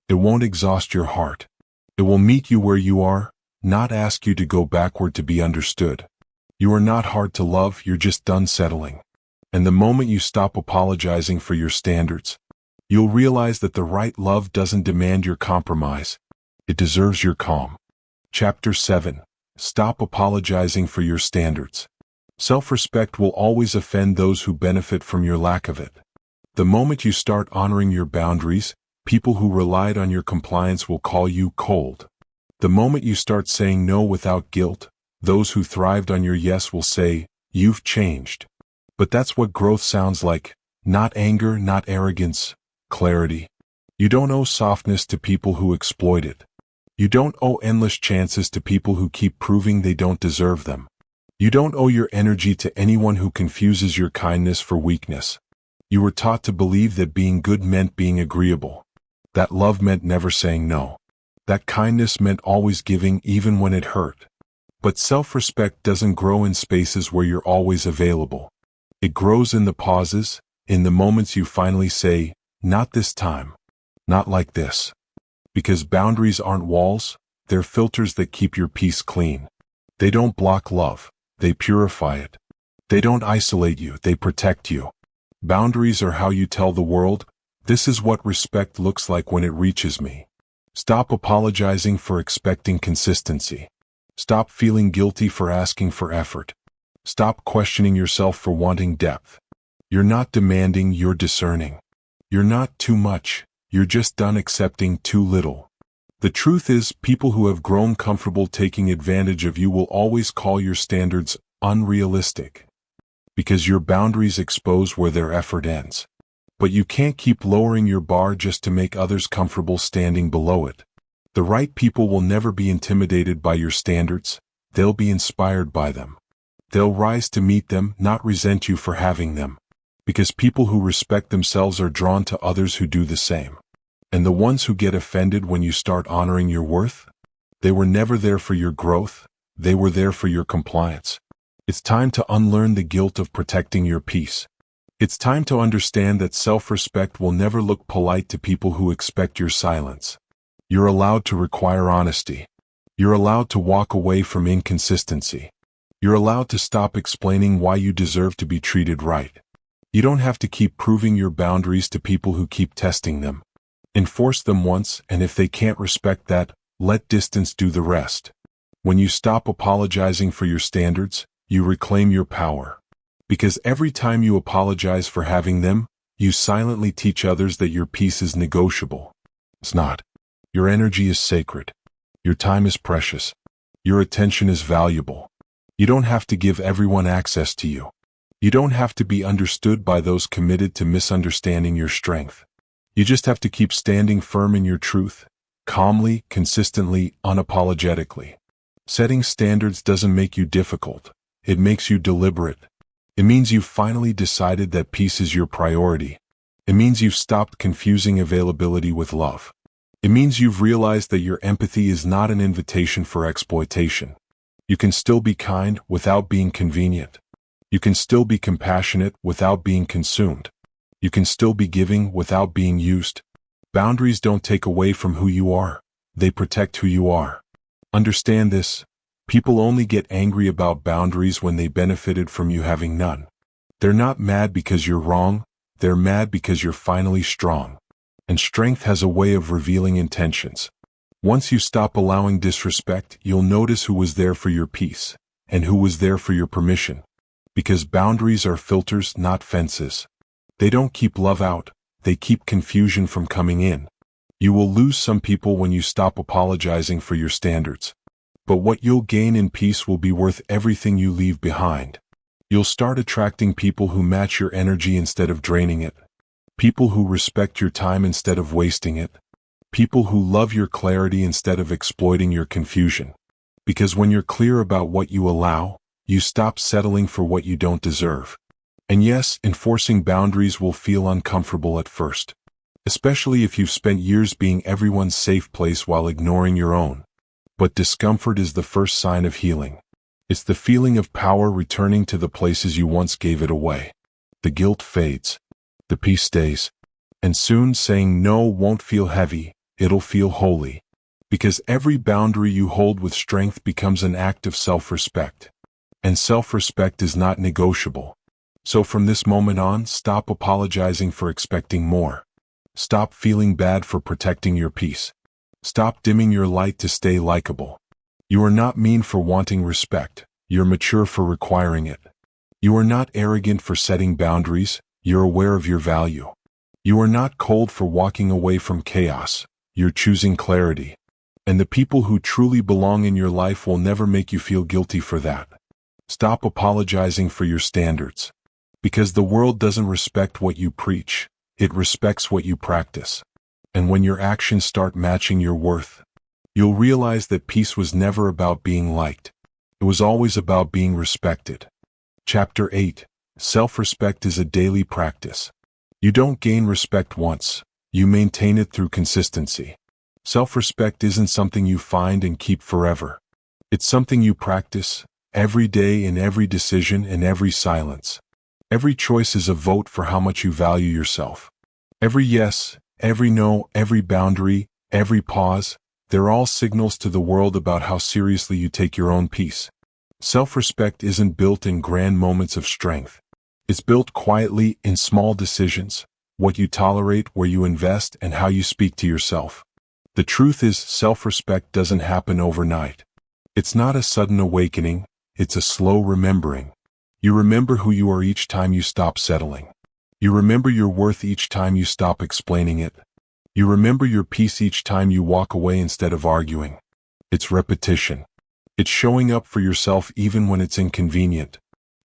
It won't exhaust your heart. It will meet you where you are, not ask you to go backward to be understood. You are not hard to love, you're just done settling. And the moment you stop apologizing for your standards, you'll realize that the right love doesn't demand your compromise. It deserves your calm. Chapter 7. Stop apologizing for your standards. Self-respect will always offend those who benefit from your lack of it. The moment you start honoring your boundaries, people who relied on your compliance will call you cold. The moment you start saying no without guilt, those who thrived on your yes will say, you've changed. But that's what growth sounds like, not anger, not arrogance, clarity. You don't owe softness to people who exploit it. You don't owe endless chances to people who keep proving they don't deserve them. You don't owe your energy to anyone who confuses your kindness for weakness. You were taught to believe that being good meant being agreeable. That love meant never saying no. That kindness meant always giving even when it hurt. But self-respect doesn't grow in spaces where you're always available. It grows in the pauses, in the moments you finally say, not this time, not like this. Because boundaries aren't walls, they're filters that keep your peace clean. They don't block love, they purify it. They don't isolate you, they protect you. Boundaries are how you tell the world, this is what respect looks like when it reaches me. Stop apologizing for expecting consistency. Stop feeling guilty for asking for effort. Stop questioning yourself for wanting depth. You're not demanding, you're discerning. You're not too much, you're just done accepting too little. The truth is, people who have grown comfortable taking advantage of you will always call your standards unrealistic. Because your boundaries expose where their effort ends. But you can't keep lowering your bar just to make others comfortable standing below it. The right people will never be intimidated by your standards, they'll be inspired by them. They'll rise to meet them, not resent you for having them. Because people who respect themselves are drawn to others who do the same. And the ones who get offended when you start honoring your worth? They were never there for your growth, they were there for your compliance. It's time to unlearn the guilt of protecting your peace. It's time to understand that self-respect will never look polite to people who expect your silence. You're allowed to require honesty. You're allowed to walk away from inconsistency. You're allowed to stop explaining why you deserve to be treated right. You don't have to keep proving your boundaries to people who keep testing them. Enforce them once, and if they can't respect that, let distance do the rest. When you stop apologizing for your standards, you reclaim your power. Because every time you apologize for having them, you silently teach others that your peace is negotiable. It's not. Your energy is sacred. Your time is precious. Your attention is valuable. You don't have to give everyone access to you. You don't have to be understood by those committed to misunderstanding your strength. You just have to keep standing firm in your truth, calmly, consistently, unapologetically. Setting standards doesn't make you difficult. It makes you deliberate. It means you've finally decided that peace is your priority. It means you've stopped confusing availability with love. It means you've realized that your empathy is not an invitation for exploitation. You can still be kind without being convenient. You can still be compassionate without being consumed. You can still be giving without being used. Boundaries don't take away from who you are. They protect who you are. Understand this. People only get angry about boundaries when they benefited from you having none. They're not mad because you're wrong, they're mad because you're finally strong. And strength has a way of revealing intentions. Once you stop allowing disrespect, you'll notice who was there for your peace, and who was there for your permission. Because boundaries are filters, not fences. They don't keep love out, they keep confusion from coming in. You will lose some people when you stop apologizing for your standards. But what you'll gain in peace will be worth everything you leave behind. You'll start attracting people who match your energy instead of draining it. People who respect your time instead of wasting it. People who love your clarity instead of exploiting your confusion. Because when you're clear about what you allow, you stop settling for what you don't deserve. And yes, enforcing boundaries will feel uncomfortable at first. Especially if you've spent years being everyone's safe place while ignoring your own. But discomfort is the first sign of healing. It's the feeling of power returning to the places you once gave it away. The guilt fades. The peace stays. And soon saying no won't feel heavy. It'll feel holy. Because every boundary you hold with strength becomes an act of self-respect. And self-respect is not negotiable. So from this moment on, stop apologizing for expecting more. Stop feeling bad for protecting your peace. Stop dimming your light to stay likable. You are not mean for wanting respect. You're mature for requiring it. You are not arrogant for setting boundaries. You're aware of your value. You are not cold for walking away from chaos. You're choosing clarity. And the people who truly belong in your life will never make you feel guilty for that. Stop apologizing for your standards. Because the world doesn't respect what you preach, it respects what you practice. And when your actions start matching your worth, you'll realize that peace was never about being liked. It was always about being respected. Chapter 8. Self-respect is a daily practice. You don't gain respect once. You maintain it through consistency. Self-respect isn't something you find and keep forever. It's something you practice, every day in every decision and every silence. Every choice is a vote for how much you value yourself. Every yes, every no, every boundary, every pause, they're all signals to the world about how seriously you take your own peace. Self-respect isn't built in grand moments of strength. It's built quietly in small decisions. What you tolerate, where you invest, and how you speak to yourself. The truth is, self-respect doesn't happen overnight. It's not a sudden awakening, it's a slow remembering. You remember who you are each time you stop settling. You remember your worth each time you stop explaining it. You remember your peace each time you walk away instead of arguing. It's repetition. It's showing up for yourself even when it's inconvenient.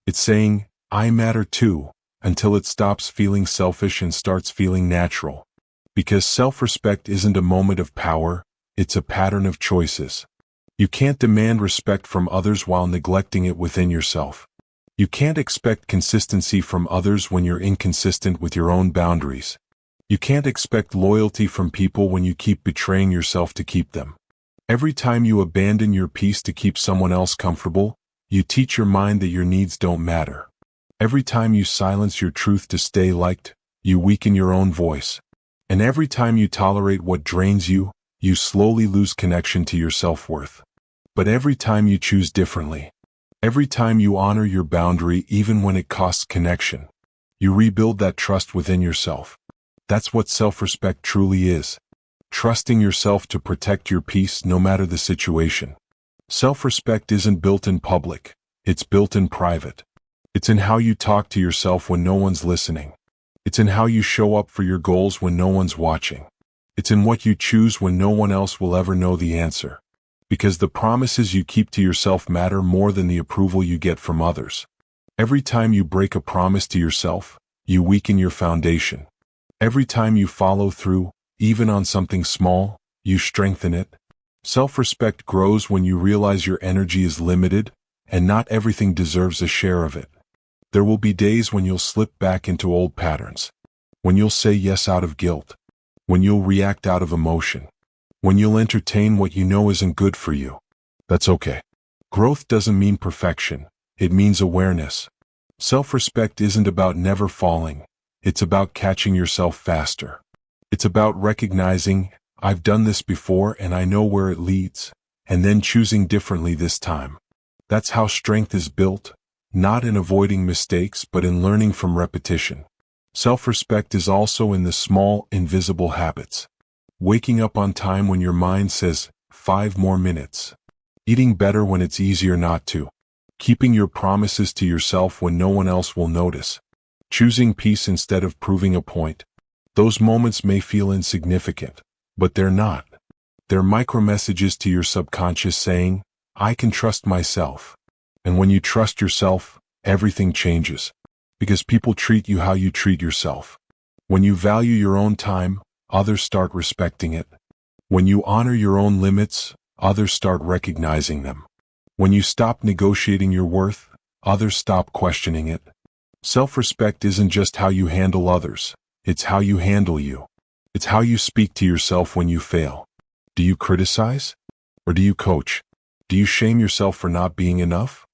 It's saying, I matter too, until it stops feeling selfish and starts feeling natural. Because self-respect isn't a moment of power, it's a pattern of choices. You can't demand respect from others while neglecting it within yourself. You can't expect consistency from others when you're inconsistent with your own boundaries. You can't expect loyalty from people when you keep betraying yourself to keep them. Every time you abandon your peace to keep someone else comfortable, you teach your mind that your needs don't matter. Every time you silence your truth to stay liked, you weaken your own voice. And every time you tolerate what drains you, you slowly lose connection to your self-worth. But every time you choose differently, every time you honor your boundary even when it costs connection, you rebuild that trust within yourself. That's what self-respect truly is. Trusting yourself to protect your peace no matter the situation. Self-respect isn't built in public, it's built in private. It's in how you talk to yourself when no one's listening. It's in how you show up for your goals when no one's watching. It's in what you choose when no one else will ever know the answer. Because the promises you keep to yourself matter more than the approval you get from others. Every time you break a promise to yourself, you weaken your foundation. Every time you follow through, even on something small, you strengthen it. Self-respect grows when you realize your energy is limited, and not everything deserves a share of it. There will be days when you'll slip back into old patterns. When you'll say yes out of guilt. When you'll react out of emotion. When you'll entertain what you know isn't good for you. That's okay. Growth doesn't mean perfection. It means awareness. Self-respect isn't about never falling. It's about catching yourself faster. It's about recognizing, I've done this before and I know where it leads. and then choosing differently this time. That's how strength is built, not in avoiding mistakes but in learning from repetition. Self-respect is also in the small, invisible habits. Waking up on time when your mind says, 5 more minutes. Eating better when it's easier not to. Keeping your promises to yourself when no one else will notice. Choosing peace instead of proving a point. Those moments may feel insignificant, but they're not. They're micro-messages to your subconscious saying, I can trust myself. And when you trust yourself, everything changes. Because people treat you how you treat yourself. When you value your own time, others start respecting it. When you honor your own limits, others start recognizing them. When you stop negotiating your worth, others stop questioning it. Self-respect isn't just how you handle others, it's how you handle you. It's how you speak to yourself when you fail. Do you criticize? Or do you coach? Do you shame yourself for not being enough?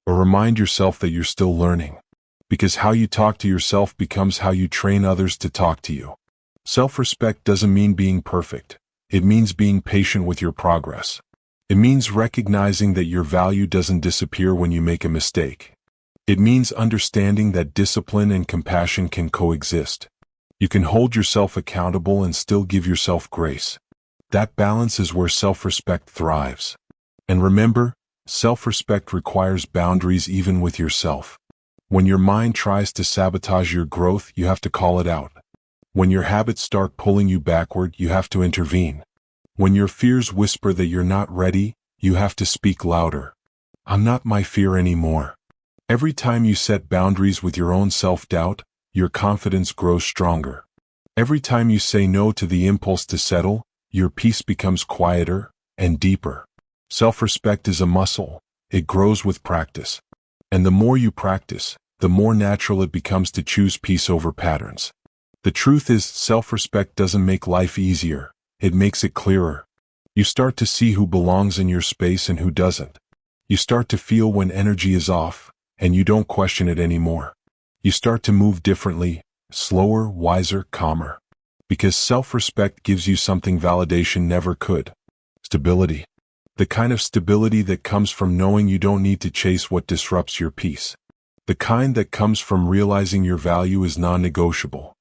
Or remind yourself that you're still learning? Because how you talk to yourself becomes how you train others to talk to you. Self-respect doesn't mean being perfect. It means being patient with your progress. It means recognizing that your value doesn't disappear when you make a mistake. It means understanding that discipline and compassion can coexist. You can hold yourself accountable and still give yourself grace. That balance is where self-respect thrives. And remember, self-respect requires boundaries even with yourself. When your mind tries to sabotage your growth, you have to call it out. When your habits start pulling you backward, you have to intervene. When your fears whisper that you're not ready, you have to speak louder. I'm not my fear anymore. Every time you set boundaries with your own self-doubt, your confidence grows stronger. Every time you say no to the impulse to settle, your peace becomes quieter and deeper. Self-respect is a muscle. It grows with practice. And the more you practice, the more natural it becomes to choose peace over patterns. The truth is, self-respect doesn't make life easier. It makes it clearer. You start to see who belongs in your space and who doesn't. You start to feel when energy is off, and you don't question it anymore. You start to move differently, slower, wiser, calmer. Because self-respect gives you something validation never could. Stability. The kind of stability that comes from knowing you don't need to chase what disrupts your peace. The kind that comes from realizing your value is non-negotiable.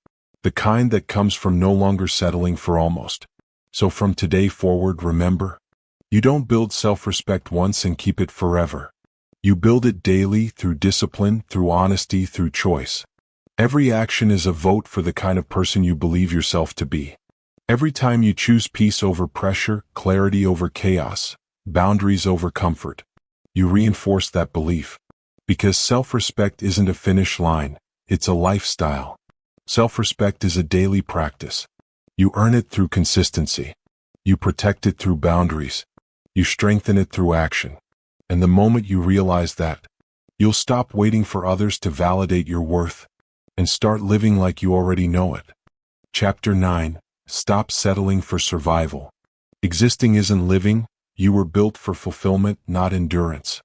The kind that comes from no longer settling for almost. So from today forward, remember, you don't build self-respect once and keep it forever. You build it daily through discipline, through honesty, through choice. Every action is a vote for the kind of person you believe yourself to be. Every time you choose peace over pressure, clarity over chaos, boundaries over comfort, you reinforce that belief. Because self-respect isn't a finish line, it's a lifestyle. Self-respect is a daily practice. You earn it through consistency. You protect it through boundaries. You strengthen it through action. And the moment you realize that, you'll stop waiting for others to validate your worth and start living like you already know it. Chapter 9. Stop settling for survival. Existing isn't living. You were built for fulfillment, not endurance.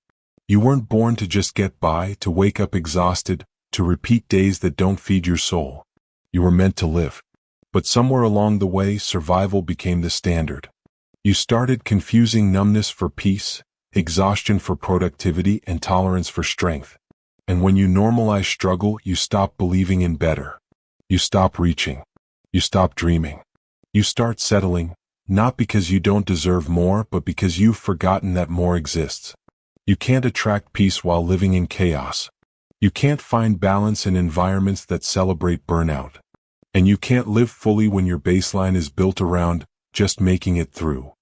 You weren't born to just get by, to wake up exhausted, to repeat days that don't feed your soul. You were meant to live. But somewhere along the way, survival became the standard. You started confusing numbness for peace, exhaustion for productivity, and tolerance for strength. And when you normalize struggle, you stop believing in better. You stop reaching. You stop dreaming. You start settling, not because you don't deserve more, but because you've forgotten that more exists. You can't attract peace while living in chaos. You can't find balance in environments that celebrate burnout. And you can't live fully when your baseline is built around just making it through.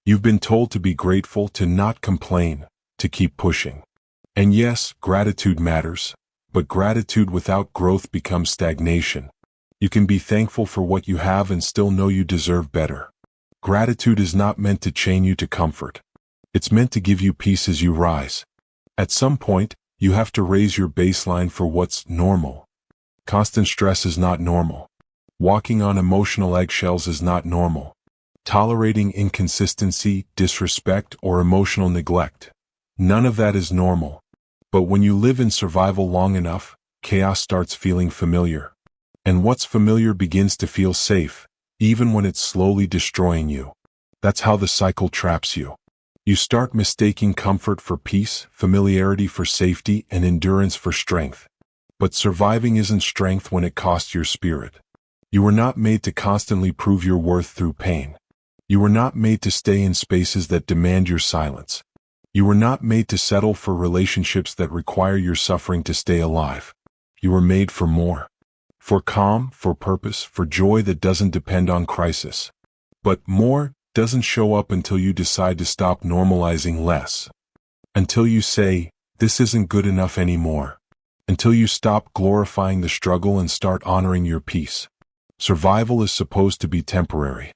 You've been told to be grateful, to not complain, to keep pushing. And yes, gratitude matters, but gratitude without growth becomes stagnation. You can be thankful for what you have and still know you deserve better. Gratitude is not meant to chain you to comfort. It's meant to give you peace as you rise. At some point, you have to raise your baseline for what's normal. Constant stress is not normal. Walking on emotional eggshells is not normal. Tolerating inconsistency, disrespect, or emotional neglect. None of that is normal. But when you live in survival long enough, chaos starts feeling familiar. And what's familiar begins to feel safe, even when it's slowly destroying you. That's how the cycle traps you. You start mistaking comfort for peace, familiarity for safety, and endurance for strength. But surviving isn't strength when it costs your spirit. You were not made to constantly prove your worth through pain. You were not made to stay in spaces that demand your silence. You were not made to settle for relationships that require your suffering to stay alive. You were made for more. For calm, for purpose, for joy that doesn't depend on crisis. But more doesn't show up until you decide to stop normalizing less. Until you say, this isn't good enough anymore. Until you stop glorifying the struggle and start honoring your peace. Survival is supposed to be temporary.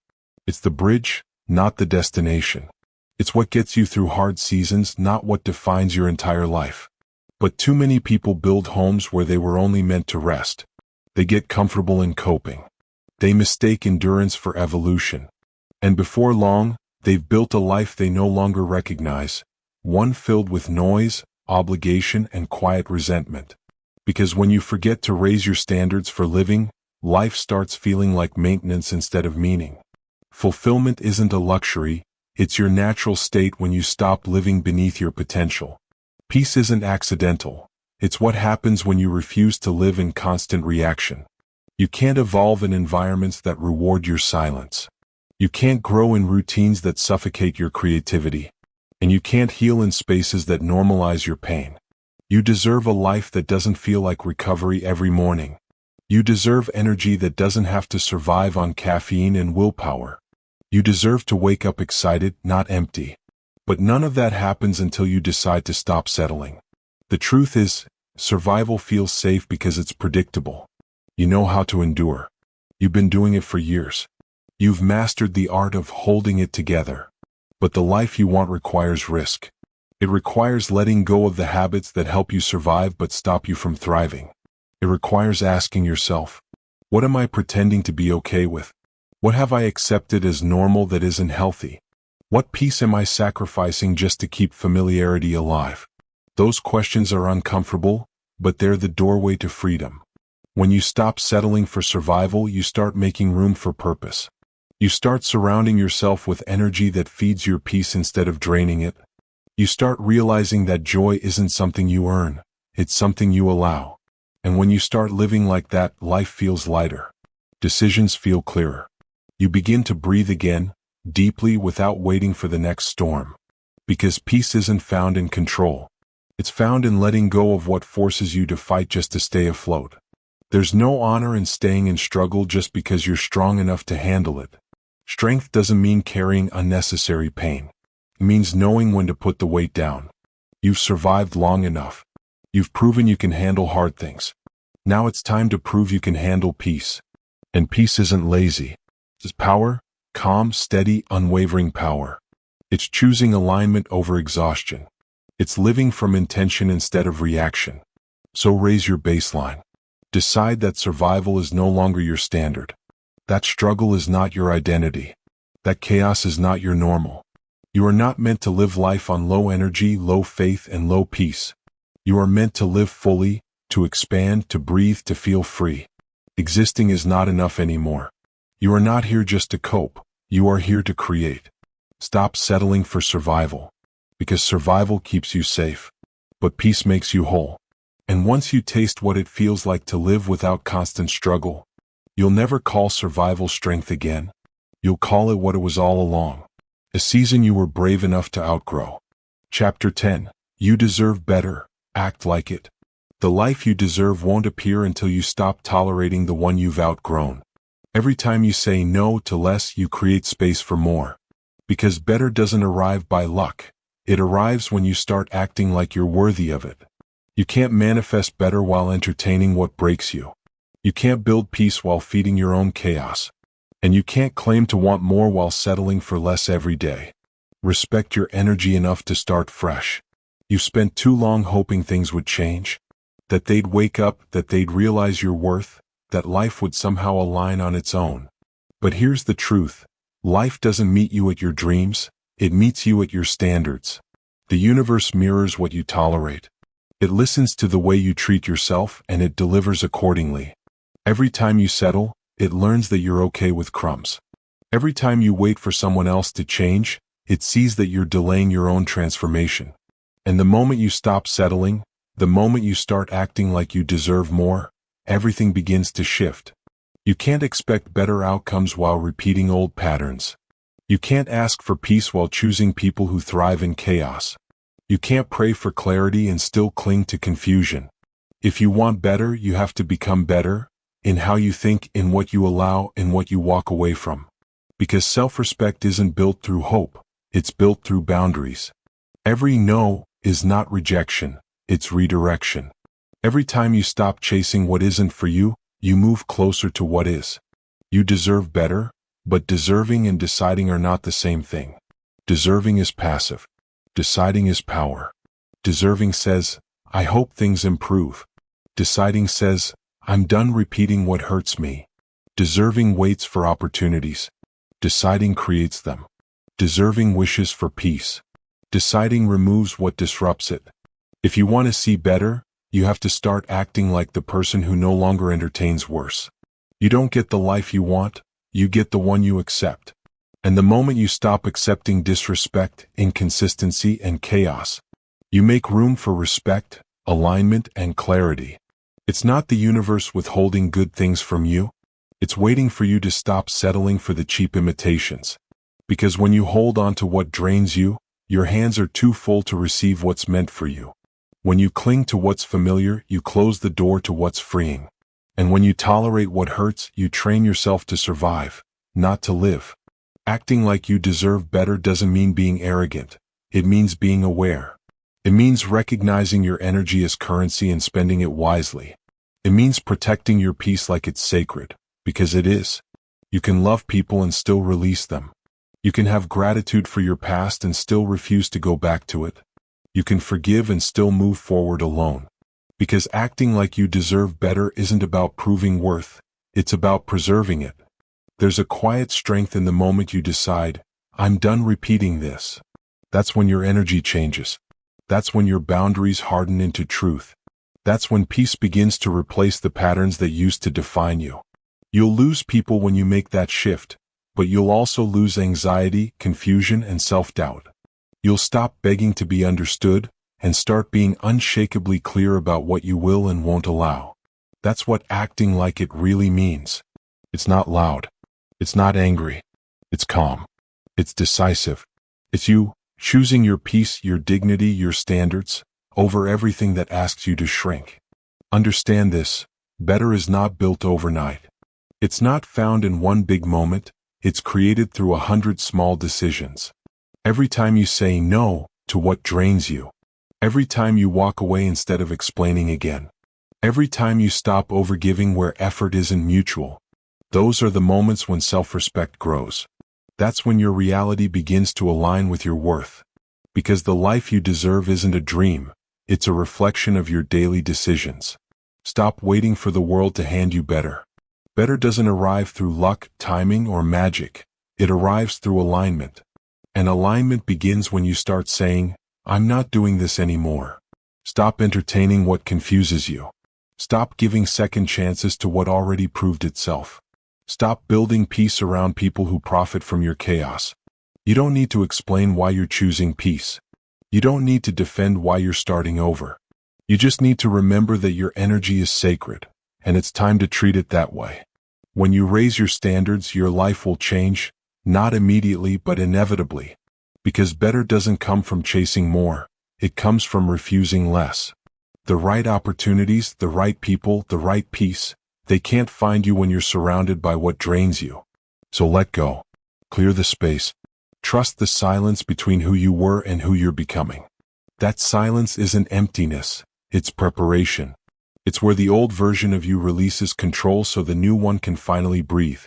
It's the bridge, not the destination. It's what gets you through hard seasons, not what defines your entire life. But too many people build homes where they were only meant to rest. They get comfortable in coping. They mistake endurance for evolution. And before long, they've built a life they no longer recognize, one filled with noise, obligation, and quiet resentment. Because when you forget to raise your standards for living, life starts feeling like maintenance instead of meaning. Fulfillment isn't a luxury, it's your natural state when you stop living beneath your potential. Peace isn't accidental, it's what happens when you refuse to live in constant reaction. You can't evolve in environments that reward your silence. You can't grow in routines that suffocate your creativity. And you can't heal in spaces that normalize your pain. You deserve a life that doesn't feel like recovery every morning. You deserve energy that doesn't have to survive on caffeine and willpower. You deserve to wake up excited, not empty. But none of that happens until you decide to stop settling. The truth is, survival feels safe because it's predictable. You know how to endure. You've been doing it for years. You've mastered the art of holding it together. But the life you want requires risk. It requires letting go of the habits that help you survive but stop you from thriving. It requires asking yourself, what am I pretending to be okay with? What have I accepted as normal that isn't healthy? What peace am I sacrificing just to keep familiarity alive? Those questions are uncomfortable, but they're the doorway to freedom. When you stop settling for survival, you start making room for purpose. You start surrounding yourself with energy that feeds your peace instead of draining it. You start realizing that joy isn't something you earn, it's something you allow. And when you start living like that, life feels lighter. Decisions feel clearer. You begin to breathe again, deeply without waiting for the next storm. Because peace isn't found in control. It's found in letting go of what forces you to fight just to stay afloat. There's no honor in staying in struggle just because you're strong enough to handle it. Strength doesn't mean carrying unnecessary pain. It means knowing when to put the weight down. You've survived long enough. You've proven you can handle hard things. Now it's time to prove you can handle peace. And peace isn't lazy. It's power, calm, steady, unwavering power. It's choosing alignment over exhaustion. It's living from intention instead of reaction. So raise your baseline. Decide that survival is no longer your standard. That struggle is not your identity. That chaos is not your normal. You are not meant to live life on low energy, low faith, and low peace. You are meant to live fully, to expand, to breathe, to feel free. Existing is not enough anymore. You are not here just to cope. You are here to create. Stop settling for survival. Because survival keeps you safe. But peace makes you whole. And once you taste what it feels like to live without constant struggle, you'll never call survival strength again. You'll call it what it was all along. A season you were brave enough to outgrow. Chapter 10. You deserve better. Act like it. The life you deserve won't appear until you stop tolerating the one you've outgrown. Every time you say no to less, you create space for more. Because better doesn't arrive by luck. It arrives when you start acting like you're worthy of it. You can't manifest better while entertaining what breaks you. You can't build peace while feeding your own chaos. And you can't claim to want more while settling for less every day. Respect your energy enough to start fresh. You spent too long hoping things would change. That they'd wake up, that they'd realize your worth, that life would somehow align on its own. But here's the truth. Life doesn't meet you at your dreams, it meets you at your standards. The universe mirrors what you tolerate. It listens to the way you treat yourself and it delivers accordingly. Every time you settle, it learns that you're okay with crumbs. Every time you wait for someone else to change, it sees that you're delaying your own transformation. And the moment you stop settling, the moment you start acting like you deserve more, everything begins to shift. You can't expect better outcomes while repeating old patterns. You can't ask for peace while choosing people who thrive in chaos. You can't pray for clarity and still cling to confusion. If you want better, you have to become better, in how you think, in what you allow, in what you walk away from. Because self-respect isn't built through hope, it's built through boundaries. Every no is not rejection, it's redirection. Every time you stop chasing what isn't for you, you move closer to what is. You deserve better, but deserving and deciding are not the same thing. Deserving is passive. Deciding is power. Deserving says, I hope things improve. Deciding says, I'm done repeating what hurts me. Deserving waits for opportunities. Deciding creates them. Deserving wishes for peace. Deciding removes what disrupts it. If you want to see better, you have to start acting like the person who no longer entertains worse. You don't get the life you want, you get the one you accept. And the moment you stop accepting disrespect, inconsistency, and chaos, you make room for respect, alignment, and clarity. It's not the universe withholding good things from you. It's waiting for you to stop settling for the cheap imitations. Because when you hold on to what drains you, your hands are too full to receive what's meant for you. When you cling to what's familiar, you close the door to what's freeing. And when you tolerate what hurts, you train yourself to survive, not to live. Acting like you deserve better doesn't mean being arrogant. It means being aware. It means recognizing your energy as currency and spending it wisely. It means protecting your peace like it's sacred, because it is. You can love people and still release them. You can have gratitude for your past and still refuse to go back to it. You can forgive and still move forward alone. Because acting like you deserve better isn't about proving worth, it's about preserving it. There's a quiet strength in the moment you decide, I'm done repeating this. That's when your energy changes. That's when your boundaries harden into truth. That's when peace begins to replace the patterns that used to define you. You'll lose people when you make that shift, but you'll also lose anxiety, confusion, and self-doubt. You'll stop begging to be understood and start being unshakably clear about what you will and won't allow. That's what acting like it really means. It's not loud. It's not angry. It's calm. It's decisive. It's you choosing your peace, your dignity, your standards, over everything that asks you to shrink. Understand this, better is not built overnight. It's not found in one big moment, it's created through 100 small decisions. Every time you say no to what drains you. Every time you walk away instead of explaining again. Every time you stop overgiving where effort isn't mutual. Those are the moments when self-respect grows. That's when your reality begins to align with your worth. Because the life you deserve isn't a dream, it's a reflection of your daily decisions. Stop waiting for the world to hand you better. Better doesn't arrive through luck, timing, or magic. It arrives through alignment. And alignment begins when you start saying, I'm not doing this anymore. Stop entertaining what confuses you. Stop giving second chances to what already proved itself. Stop building peace around people who profit from your chaos. You don't need to explain why you're choosing peace. You don't need to defend why you're starting over. You just need to remember that your energy is sacred, and it's time to treat it that way. When you raise your standards, your life will change, not immediately but inevitably. Because better doesn't come from chasing more, it comes from refusing less. The right opportunities, the right people, the right peace, they can't find you when you're surrounded by what drains you. So let go. Clear the space. Trust the silence between who you were and who you're becoming. That silence isn't emptiness, it's preparation. It's where the old version of you releases control so the new one can finally breathe.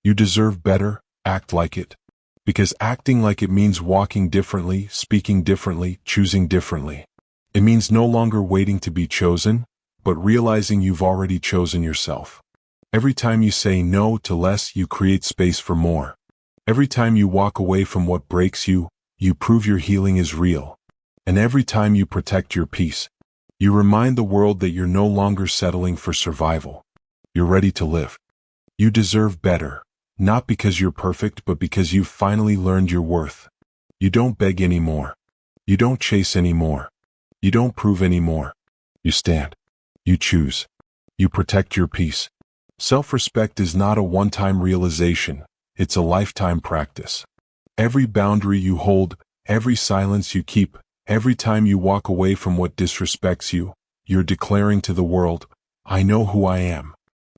You deserve better, act like it. Because acting like it means walking differently, speaking differently, choosing differently. It means no longer waiting to be chosen, but realizing you've already chosen yourself. Every time you say no to less, you create space for more. Every time you walk away from what breaks you, you prove your healing is real. And every time you protect your peace, you remind the world that you're no longer settling for survival. You're ready to live. You deserve better, not because you're perfect, but because you've finally learned your worth. You don't beg anymore. You don't chase anymore. You don't prove anymore. You stand. You choose. You protect your peace. Self-respect is not a one-time realization, it's a lifetime practice. Every boundary you hold, every silence you keep, every time you walk away from what disrespects you, you're declaring to the world, I know who I am.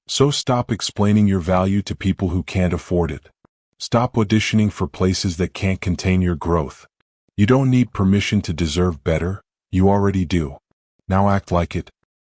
So stop explaining your value to people who can't afford it. Stop auditioning for places that can't contain your growth. You don't need permission to deserve better, you already do. Now act like it,